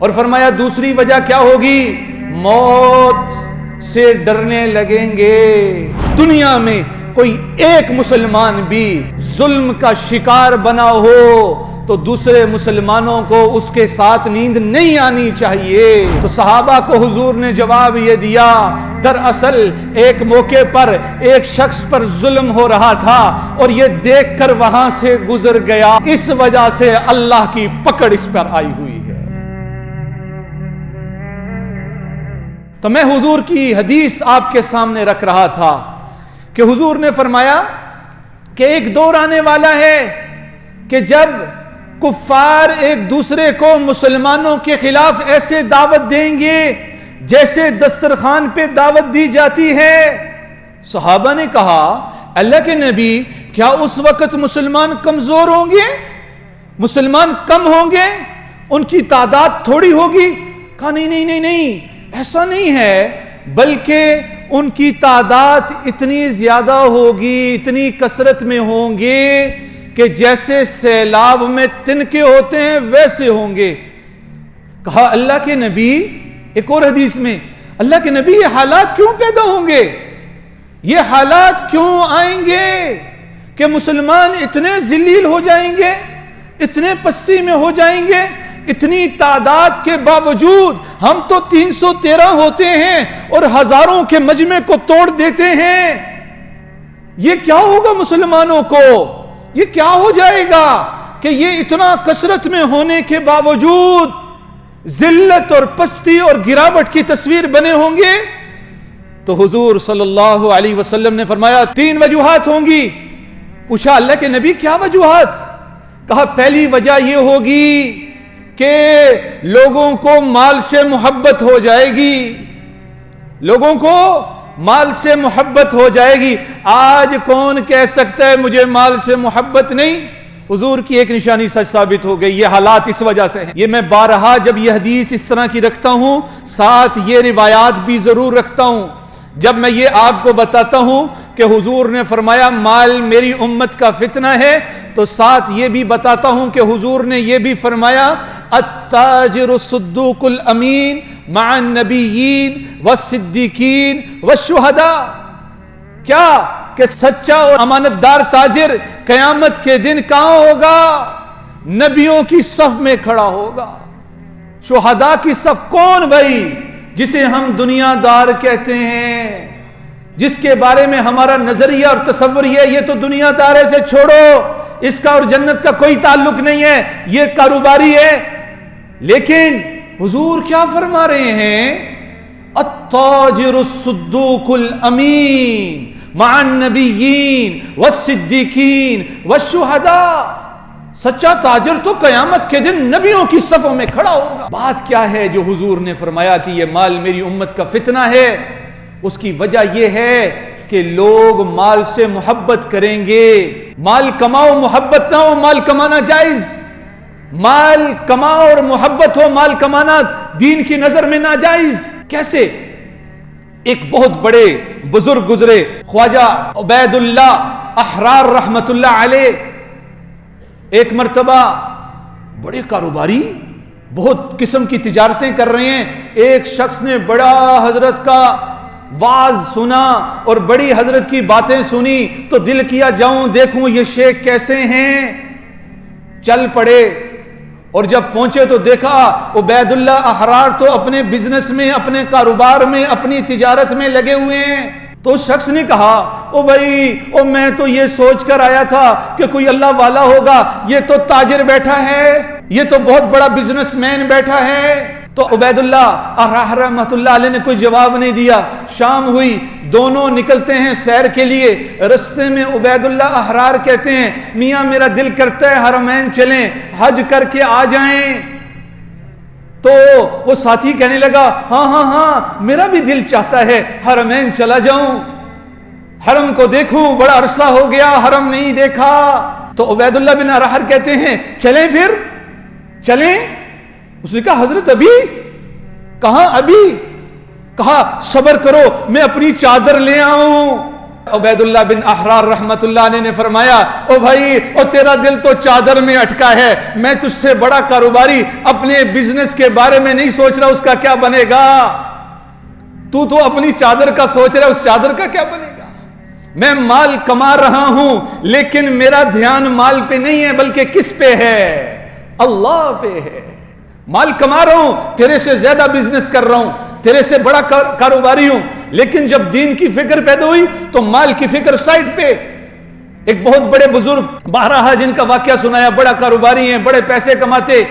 اور فرمایا دوسری وجہ کیا ہوگی؟ موت سے ڈرنے لگیں گے۔ دنیا میں کوئی ایک مسلمان بھی ظلم کا شکار بنا ہو تو دوسرے مسلمانوں کو اس کے ساتھ نیند نہیں آنی چاہیے۔ تو صحابہ کو حضور نے جواب یہ دیا، دراصل ایک موقع پر ایک شخص پر ظلم ہو رہا تھا اور یہ دیکھ کر وہاں سے گزر گیا، اس وجہ سے اللہ کی پکڑ اس پر آئی ہوئی ہے۔ تو میں حضور کی حدیث آپ کے سامنے رکھ رہا تھا کہ حضور نے فرمایا کہ ایک دور آنے والا ہے کہ جب کفار ایک دوسرے کو مسلمانوں کے خلاف ایسے دعوت دیں گے جیسے دسترخوان پہ دعوت دی جاتی ہے۔ صحابہ نے کہا اللہ کے نبی، کیا اس وقت مسلمان کمزور ہوں گے؟ مسلمان کم ہوں گے؟ ان کی تعداد تھوڑی ہوگی؟ کہا نہیں، ایسا نہیں ہے، بلکہ ان کی تعداد اتنی زیادہ ہوگی، اتنی کثرت میں ہوں گے کہ جیسے سیلاب میں تنکے ہوتے ہیں ویسے ہوں گے۔ کہا اللہ کے نبی، ایک اور حدیث میں، اللہ کے نبی یہ حالات کیوں پیدا ہوں گے؟ یہ حالات کیوں آئیں گے کہ مسلمان اتنے ذلیل ہو جائیں گے، اتنے پستی میں ہو جائیں گے؟ اتنی تعداد کے باوجود ہم تو 313 ہوتے ہیں اور ہزاروں کے مجمع کو توڑ دیتے ہیں۔ یہ کیا ہوگا مسلمانوں کو؟ یہ کیا ہو جائے گا کہ یہ اتنا کثرت میں ہونے کے باوجود ذلت اور پستی اور گراوٹ کی تصویر بنے ہوں گے؟ تو حضور صلی اللہ علیہ وسلم نے فرمایا 3 وجوہات ہوں گی۔ پوچھا اللہ کے نبی کیا وجوہات؟ کہا پہلی وجہ یہ ہوگی کہ لوگوں کو مال سے محبت ہو جائے گی، لوگوں کو مال سے محبت ہو جائے گی۔ آج کون کہہ سکتا ہے مجھے مال سے محبت نہیں؟ حضور کی ایک نشانی سچ ثابت ہو گئی، یہ حالات اس وجہ سے ہیں۔ یہ میں بارہا جب یہ حدیث اس طرح کی رکھتا ہوں، ساتھ یہ روایات بھی ضرور رکھتا ہوں۔ جب میں یہ آپ کو بتاتا ہوں کہ حضور نے فرمایا مال میری امت کا فتنہ ہے، تو ساتھ یہ بھی بتاتا ہوں کہ حضور نے یہ بھی فرمایا التاجر الصدوق الامین مع النبیین والصدیقین والشہداء۔ کیا کہ سچا اور امانت دار تاجر قیامت کے دن کہاں ہوگا؟ نبیوں کی صف میں کھڑا ہوگا۔ شہداء کی صف کون بھائی؟ جسے ہم دنیا دار کہتے ہیں، جس کے بارے میں ہمارا نظریہ اور تصور یہ تو دنیا دار ہے، سے چھوڑو، اس کا اور جنت کا کوئی تعلق نہیں ہے، یہ کاروباری ہے۔ لیکن حضور کیا فرما رہے ہیں؟ التاجر الصدوق الامین مع النبیین والصدیقین والشہداء۔ سچا تاجر تو قیامت کے دن نبیوں کی صفوں میں کھڑا ہوگا۔ بات کیا ہے جو حضور نے فرمایا کہ یہ مال میری امت کا فتنہ ہے؟ اس کی وجہ یہ ہے کہ لوگ مال سے محبت کریں گے۔ مال کماؤ محبت نہ ہو، مال کمانا جائز۔ مال کماؤ اور محبت ہو، مال کمانا دین کی نظر میں ناجائز۔ کیسے؟ ایک بہت بڑے بزرگ گزرے، خواجہ عبید اللہ احرار رحمت اللہ علیہ۔ ایک مرتبہ بڑے کاروباری بہت قسم کی تجارتیں کر رہے ہیں، ایک شخص نے بڑا حضرت کا واز سنا اور بڑی حضرت کی باتیں سنی تو دل کیا جاؤں دیکھوں یہ شیخ کیسے ہیں۔ چل پڑے اور جب پہنچے تو دیکھا عبید اللہ احرار تو اپنے بزنس میں، اپنے کاروبار میں، اپنی تجارت میں لگے ہوئے ہیں۔ تو اس شخص نے کہا او بھائی میں تو یہ سوچ کر آیا تھا کہ کوئی اللہ والا ہوگا، یہ تو تاجر بیٹھا ہے، یہ تو بہت بڑا بزنس مین بیٹھا ہے۔ تو عبید اللہ رحمت اللہ علیہ نے کوئی جواب نہیں دیا۔ شام ہوئی، دونوں نکلتے ہیں سیر کے لیے۔ رستے میں عبید اللہ احرار کہتے ہیں میاں میرا دل کرتا ہے حرمین چلیں، حج کر کے آ جائیں۔ تو وہ ساتھی کہنے لگا ہاں میرا بھی دل چاہتا ہے حرمین چلا جاؤں، حرم کو دیکھوں، بڑا عرصہ ہو گیا حرم نہیں دیکھا۔ تو عبید اللہ بن احرار کہتے ہیں چلیں پھر چلیں؟ اس نے کہا حضرت ابھی؟ کہاں ابھی؟ کہا صبر کرو میں اپنی چادر لے آؤں۔ عبید اللہ بن احرار رحمت اللہ علیہ نے فرمایا، او بھائی، او تیرا دل تو چادر میں اٹکا ہے، میں تجھ سے بڑا کاروباری اپنے بزنس کے بارے میں نہیں سوچ رہا اس کا کیا بنے گا، تو اپنی چادر کا سوچ رہا ہے، اس چادر کا کیا بنے گا۔ میں مال کما رہا ہوں لیکن میرا دھیان مال پہ نہیں ہے بلکہ کس پہ ہے؟ اللہ پہ ہے۔ مال کما رہا ہوں، تیرے سے زیادہ بزنس کر رہا ہوں، تیرے سے بڑا کاروباری ہوں، لیکن جب دین کی فکر پیدا ہوئی تو مال کی فکر سائڈ پہ۔ ایک بہت بڑے بزرگ بارہا جن کا واقعہ سنایا، بڑا کاروباری ہیں، بڑے پیسے کماتے،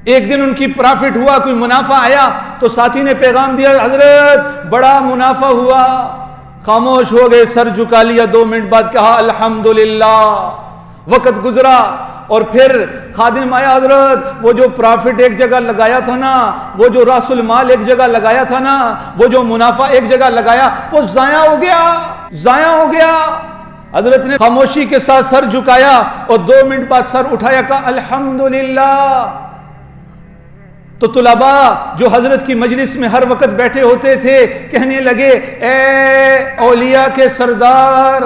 ایک دن ان کی پرافٹ ہوا، کوئی منافع آیا تو ساتھی نے پیغام دیا، حضرت بڑا منافع ہوا، خاموش ہو گئے، سر جھکا لیا، 2 منٹ بعد کہا الحمدللہ۔ وقت گزرا اور پھر خادم آیا، حضرت وہ جو پرافٹ ایک جگہ لگایا تھا نا، وہ جو راس المال ایک جگہ لگایا تھا نا، وہ جو منافع ایک جگہ لگایا وہ ضائع ہو گیا۔ حضرت نے خاموشی کے ساتھ سر جھکایا اور 2 منٹ بعد سر اٹھایا، کہا الحمدللہ۔ تو طلباء جو حضرت کی مجلس میں ہر وقت بیٹھے ہوتے تھے کہنے لگے، اے اولیاء کے سردار،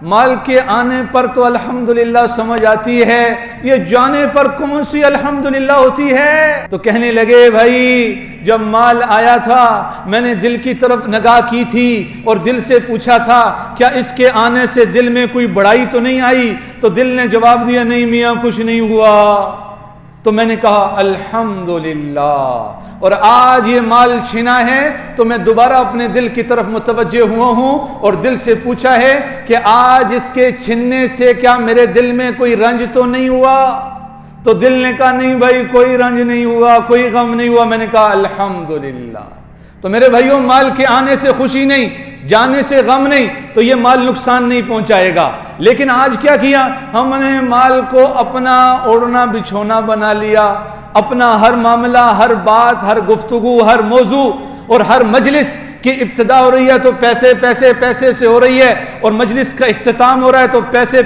مال کے آنے پر تو الحمدللہ سمجھ آتی ہے، یہ جانے پر کون سی الحمدللہ ہوتی ہے؟ تو کہنے لگے، بھائی جب مال آیا تھا میں نے دل کی طرف نگاہ کی تھی اور دل سے پوچھا تھا کیا اس کے آنے سے دل میں کوئی بڑائی تو نہیں آئی؟ تو دل نے جواب دیا، نہیں میاں کچھ نہیں ہوا۔ تو میں نے کہا الحمدللہ، اور آج یہ مال چھینا ہے تو میں دوبارہ اپنے دل کی طرف متوجہ ہوا ہوں اور دل سے پوچھا ہے کہ آج اس کے چھننے سے کیا میرے دل میں کوئی رنج تو نہیں ہوا؟ تو دل نے کہا نہیں بھائی کوئی رنج نہیں ہوا، کوئی غم نہیں ہوا۔ میں نے کہا الحمدللہ۔ تو میرے بھائیوں، مال کے آنے سے خوشی نہیں، جانے سے غم نہیں، تو یہ مال نقصان نہیں پہنچائے گا۔ لیکن آج کیا کیا ہم نے؟ مال کو اپنا اوڑھنا بچھونا بنا لیا، اپنا ہر معاملہ، ہر بات، ہر گفتگو، ہر موضوع اور ہر مجلس کی ابتدا ہو رہی ہے تو پیسے سے ہو رہی ہے، اور مجلس کا اختتام ہو رہا ہے تو پیسے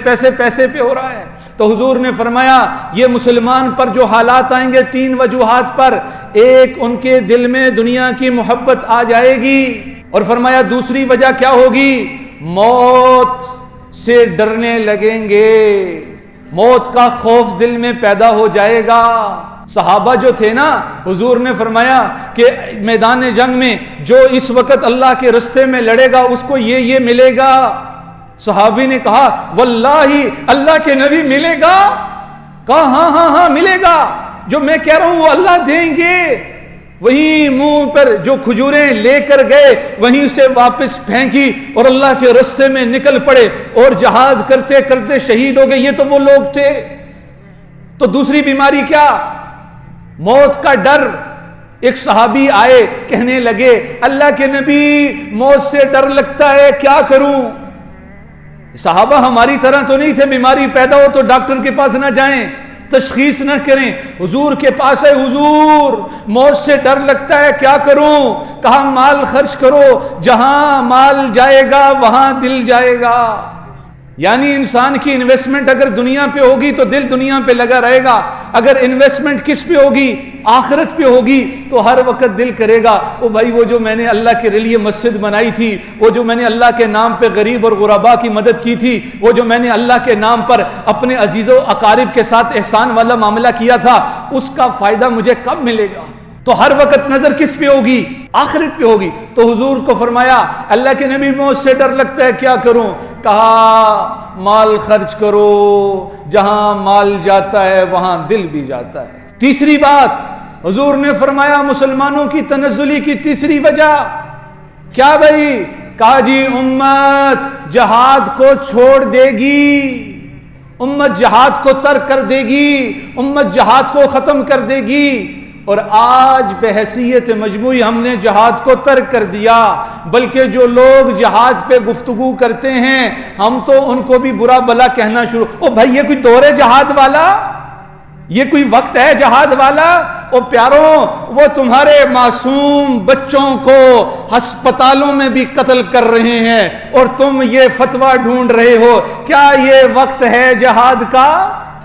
پہ ہو رہا ہے۔ تو حضور نے فرمایا یہ مسلمان پر جو حالات آئیں گے 3 وجوہات پر، ایک ان کے دل میں دنیا کی محبت آ جائے گی، اور فرمایا دوسری وجہ کیا ہوگی؟ موت سے ڈرنے لگیں گے، موت کا خوف دل میں پیدا ہو جائے گا۔ صحابہ جو تھے نا، حضور نے فرمایا کہ میدان جنگ میں جو اس وقت اللہ کے رستے میں لڑے گا اس کو یہ ملے گا۔ صحابی نے کہا واللہ اللہ کے نبی ملے گا؟ کہا ہاں ملے گا، جو میں کہہ رہا ہوں وہ اللہ دیں گے۔ وہی منہ پر جو کھجوریں لے کر گئے وہیں سے واپس پھینکی اور اللہ کے رستے میں نکل پڑے اور جہاد کرتے کرتے شہید ہو گئے۔ یہ تو وہ لوگ تھے۔ تو دوسری بیماری کیا؟ موت کا ڈر۔ ایک صحابی آئے، کہنے لگے اللہ کے نبی موت سے ڈر لگتا ہے، کیا کروں؟ صحابہ ہماری طرح تو نہیں تھے، بیماری پیدا ہو تو ڈاکٹر کے پاس نہ جائیں، تشخیص نہ کریں، حضور کے پاس ہے، حضور موت سے ڈر لگتا ہے کیا کروں؟ کہا مال خرچ کرو، جہاں مال جائے گا وہاں دل جائے گا۔ یعنی انسان کی انویسٹمنٹ اگر دنیا پہ ہوگی تو دل دنیا پہ لگا رہے گا، اگر انویسٹمنٹ کس پہ ہوگی؟ آخرت پہ ہوگی تو ہر وقت دل کرے گا وہ بھائی وہ جو میں نے اللہ کے لیے مسجد بنائی تھی، وہ جو میں نے اللہ کے نام پہ غریب اور غربا کی مدد کی تھی، وہ جو میں نے اللہ کے نام پر اپنے عزیز و اقارب کے ساتھ احسان والا معاملہ کیا تھا، اس کا فائدہ مجھے کب ملے گا؟ تو ہر وقت نظر کس پہ ہوگی؟ آخرت پہ ہوگی۔ تو حضور کو فرمایا اللہ کے نبی موت سے ڈر لگتا ہے کیا کروں؟ کہا مال خرچ کرو، جہاں مال جاتا ہے وہاں دل بھی جاتا ہے۔ تیسری بات حضور نے فرمایا مسلمانوں کی تنزلی کی تیسری وجہ کیا بھائی؟ کہا جی امت جہاد کو چھوڑ دے گی، امت جہاد کو ترک کر دے گی، امت جہاد کو ختم کر دے گی۔ اور آج بحیثیت مجموعی ہم نے جہاد کو ترک کر دیا، بلکہ جو لوگ جہاد پہ گفتگو کرتے ہیں ہم تو ان کو بھی برا بلا کہنا شروع، او بھائی یہ کوئی دور ہے جہاد والا؟ یہ کوئی وقت ہے جہاد والا؟ او پیاروں، وہ تمہارے معصوم بچوں کو ہسپتالوں میں بھی قتل کر رہے ہیں اور تم یہ فتویٰ ڈھونڈ رہے ہو۔ کیا یہ وقت ہے جہاد کا؟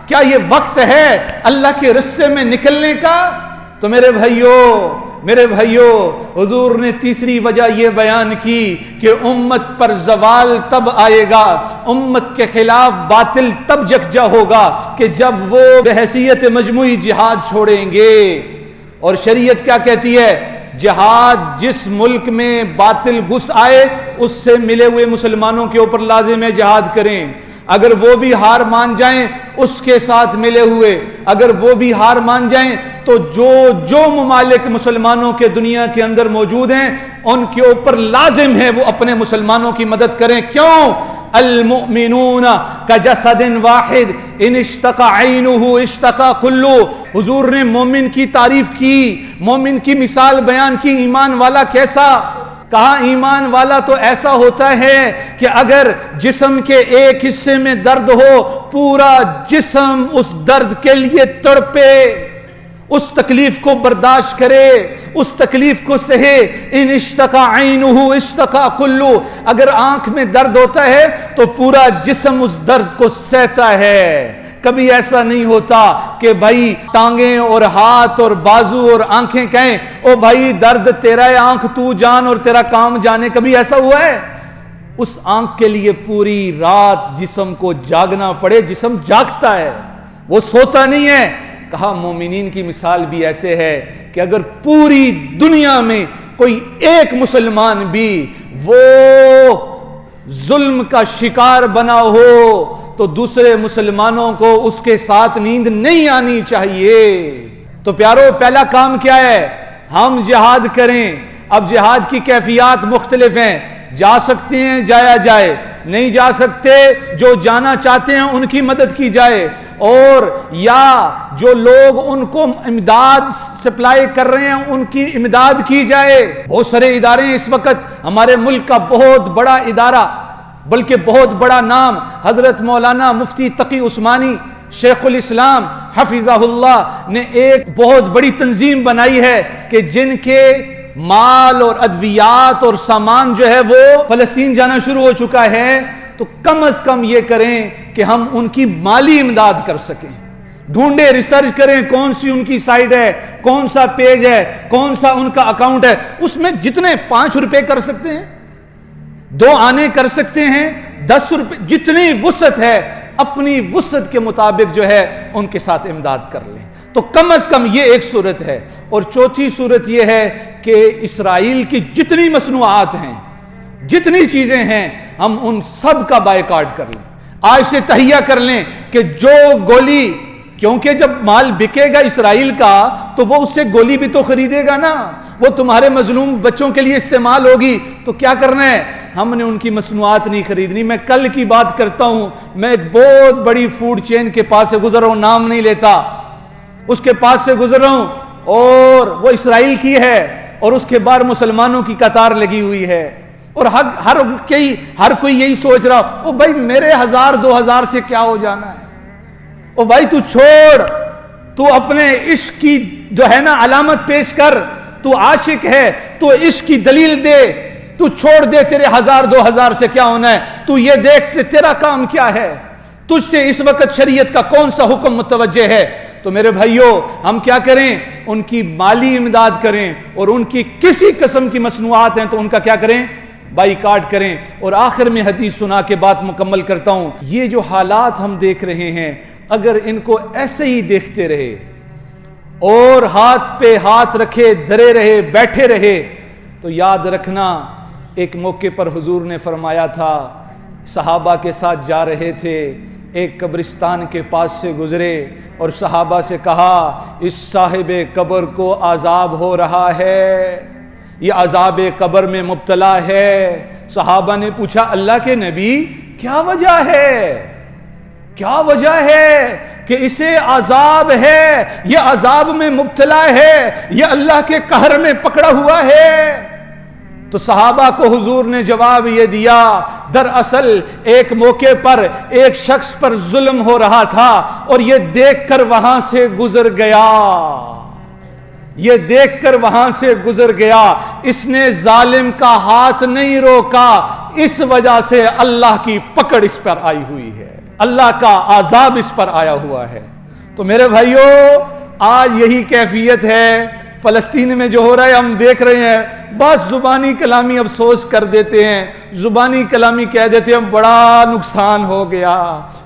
کیا یہ وقت ہے اللہ کے رستے میں نکلنے کا؟ تو میرے بھائیوں میرے بھائیوں، حضور نے تیسری وجہ یہ بیان کی کہ امت پر زوال تب آئے گا، امت کے خلاف باطل تب یکجا ہوگا کہ جب وہ بحیثیت مجموعی جہاد چھوڑیں گے۔ اور شریعت کیا کہتی ہے؟ جہاد جس ملک میں باطل گھس آئے اس سے ملے ہوئے مسلمانوں کے اوپر لازم ہے جہاد کریں۔ اگر وہ بھی ہار مان جائیں اس کے ساتھ ملے ہوئے، اگر وہ بھی ہار مان جائیں تو جو ممالک مسلمانوں کے دنیا کے اندر موجود ہیں ان کے اوپر لازم ہے وہ اپنے مسلمانوں کی مدد کریں۔ کیوں؟ المؤمنون کجسد واحد ان اشتقى عینہ اشتقى کلہ۔ حضور نے مومن کی تعریف کی، مومن کی مثال بیان کی۔ ایمان والا کیسا؟ کہا ایمان والا تو ایسا ہوتا ہے کہ اگر جسم کے ایک حصے میں درد ہو پورا جسم اس درد کے لیے تڑپے، اس تکلیف کو برداشت کرے، اس تکلیف کو سہے۔ ان اشتقى عینہ اشتقى کلہ، اگر آنکھ میں درد ہوتا ہے تو پورا جسم اس درد کو سہتا ہے۔ کبھی ایسا نہیں ہوتا کہ بھائی ٹانگیں اور ہاتھ اور بازو اور آنکھیں کہیں او بھائی درد تیرا ہے، آنکھ تو جان اور تیرا کام جانے۔ کبھی ایسا ہوا ہے؟ اس آنکھ کے لیے پوری رات جسم کو جاگنا پڑے، جسم جاگتا ہے، وہ سوتا نہیں ہے۔ کہا مومنین کی مثال بھی ایسے ہے کہ اگر پوری دنیا میں کوئی ایک مسلمان بھی وہ ظلم کا شکار بنا ہو تو دوسرے مسلمانوں کو اس کے ساتھ نیند نہیں آنی چاہیے۔ تو پیارو، پہلا کام کیا ہے؟ ہم جہاد کریں۔ اب جہاد کی کیفیات مختلف ہیں، جا سکتے ہیں جایا جائے، نہیں جا سکتے جو جانا چاہتے ہیں ان کی مدد کی جائے، اور یا جو لوگ ان کو امداد سپلائی کر رہے ہیں ان کی امداد کی جائے۔ بہت سارے ادارے ہیں اس وقت، ہمارے ملک کا بہت بڑا ادارہ بلکہ بہت بڑا نام حضرت مولانا مفتی تقی عثمانی شیخ الاسلام حفظہ اللہ نے ایک بہت بڑی تنظیم بنائی ہے کہ جن کے مال اور ادویات اور سامان جو ہے وہ فلسطین جانا شروع ہو چکا ہے، تو کم از کم یہ کریں کہ ہم ان کی مالی امداد کر سکیں۔ ڈھونڈے، ریسرچ کریں کون سی ان کی سائٹ ہے، کون سا پیج ہے، کون سا ان کا اکاؤنٹ ہے، اس میں جتنے 5 روپے کر سکتے ہیں، 2 آنے کر سکتے ہیں، 10 روپے، جتنی وسعت ہے اپنی وسعت کے مطابق جو ہے ان کے ساتھ امداد کر لیں۔ تو کم از کم یہ ایک صورت ہے۔ اور چوتھی صورت یہ ہے کہ اسرائیل کی جتنی مصنوعات ہیں، جتنی چیزیں ہیں، ہم ان سب کا بائیکاٹ کر لیں، آج سے تہیہ کر لیں کہ جو گولی، کیونکہ جب مال بکے گا اسرائیل کا تو وہ اس سے گولی بھی تو خریدے گا نا، وہ تمہارے مظلوم بچوں کے لیے استعمال ہوگی، تو کیا کرنا ہے؟ ہم نے ان کی مصنوعات نہیں خریدنی۔ میں کل کی بات کرتا ہوں، میں ایک بہت بڑی فوڈ چین کے پاس سے گزر رہا ہوں، نام نہیں لیتا، اس کے پاس سے گزر رہا ہوں اور وہ اسرائیل کی ہے اور اس کے باہر مسلمانوں کی قطار لگی ہوئی ہے، اور ہر کوئی یہی سوچ رہا او بھائی میرے 1000-2000 سے کیا ہو جانا ہے، او بھائی تو چھوڑ، تو اپنے عشق کی جو ہے نا علامت پیش کر، تو عاشق ہے، تو عشق کی دلیل دے، تو چھوڑ دے تیرے 1000-2000 سے کیا ہونا ہے، تو یہ دیکھ تیرا کام کیا ہے، تجھ سے اس وقت شریعت کا کون سا حکم متوجہ ہے۔ تو میرے بھائیوں، ہم کیا کریں؟ ان کی مالی امداد کریں، اور ان کی کسی قسم کی مصنوعات ہیں تو ان کا کیا کریں؟ بائیکاٹ کریں۔ اور آخر میں حدیث سنا کے بات مکمل کرتا ہوں، یہ جو حالات ہم دیکھ رہے ہیں اگر ان کو ایسے ہی دیکھتے رہے اور ہاتھ پہ ہاتھ رکھے دھرے رہے بیٹھے رہے تو یاد رکھنا ایک موقع پر حضور نے فرمایا تھا، صحابہ کے ساتھ جا رہے تھے، ایک قبرستان کے پاس سے گزرے اور صحابہ سے کہا اس صاحب قبر کو عذاب ہو رہا ہے، یہ عذاب قبر میں مبتلا ہے۔ صحابہ نے پوچھا اللہ کے نبی کیا وجہ ہے؟ کیا وجہ ہے کہ اسے عذاب ہے، یہ عذاب میں مبتلا ہے، یہ اللہ کے قہر میں پکڑا ہوا ہے؟ تو صحابہ کو حضور نے جواب یہ دیا، دراصل ایک موقع پر ایک شخص پر ظلم ہو رہا تھا اور یہ دیکھ کر وہاں سے گزر گیا، یہ دیکھ کر وہاں سے گزر گیا، اس نے ظالم کا ہاتھ نہیں روکا، اس وجہ سے اللہ کی پکڑ اس پر آئی ہوئی ہے، اللہ کا عذاب اس پر آیا ہوا ہے۔ تو میرے بھائیوں، آج یہی کیفیت ہے، فلسطین میں جو ہو رہا ہے ہم دیکھ رہے ہیں، بس زبانی کلامی افسوس کر دیتے ہیں، زبانی کلامی کہہ دیتے ہیں بڑا نقصان ہو گیا،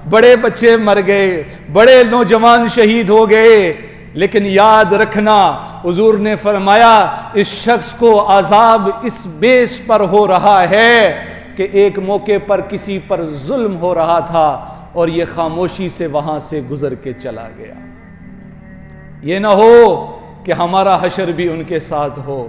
بڑے بچے مر گئے، بڑے نوجوان شہید ہو گئے، لیکن یاد رکھنا حضور نے فرمایا اس شخص کو عذاب اس بیس پر ہو رہا ہے کہ ایک موقع پر کسی پر ظلم ہو رہا تھا اور یہ خاموشی سے وہاں سے گزر کے چلا گیا۔ یہ نہ ہو کہ ہمارا حشر بھی ان کے ساتھ ہو۔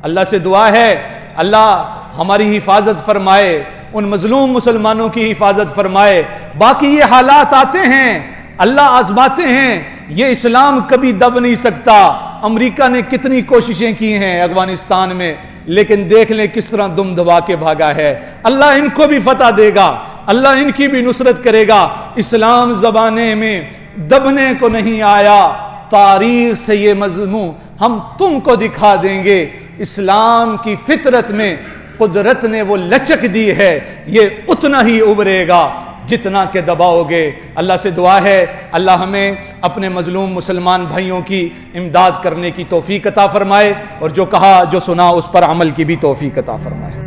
اللہ سے دعا ہے اللہ ہماری حفاظت فرمائے، ان مظلوم مسلمانوں کی حفاظت فرمائے۔ باقی یہ حالات آتے ہیں، اللہ آزماتے ہیں، یہ اسلام کبھی دب نہیں سکتا۔ امریکہ نے کتنی کوششیں کی ہیں افغانستان میں، لیکن دیکھ لیں کس طرح دم دبا کے بھاگا ہے۔ اللہ ان کو بھی فتح دے گا، اللہ ان کی بھی نصرت کرے گا۔ اسلام زمانے میں دبنے کو نہیں آیا، تاریخ سے یہ مضمون ہم تم کو دکھا دیں گے۔ اسلام کی فطرت میں قدرت نے وہ لچک دی ہے، یہ اتنا ہی ابھرے گا جتنا کہ دباؤ گے۔ اللہ سے دعا ہے اللہ ہمیں اپنے مظلوم مسلمان بھائیوں کی امداد کرنے کی توفیق عطا فرمائے، اور جو کہا جو سنا اس پر عمل کی بھی توفیق عطا فرمائے۔